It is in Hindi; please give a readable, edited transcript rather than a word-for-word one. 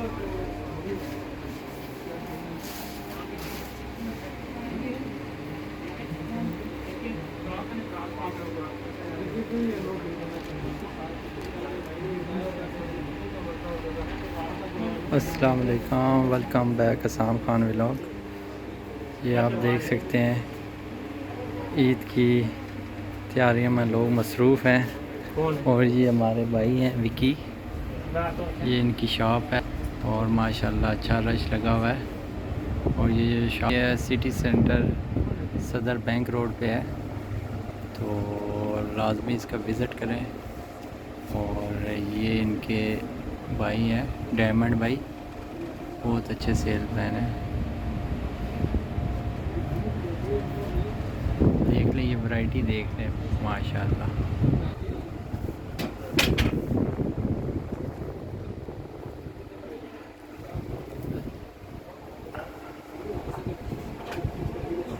अस्सलाम वालेकुम, welcome back Assam Khan vlog. ये आप देख सकते हैं ईद की तैयारियों में लोग मसरूफ़ हैं। और ये हमारे भाई हैं विकी, ये इनकी शॉप है और माशाल्लाह अच्छा रश लगा हुआ है। और ये शॉप सिटी सेंटर सदर बैंक रोड पे है, तो लाजमी इसका विज़िट करें। और ये इनके भाई हैं डायमंड भाई, बहुत अच्छे सेल मैन हैं। देख लें, ये वैरायटी देख लें माशाल्लाह।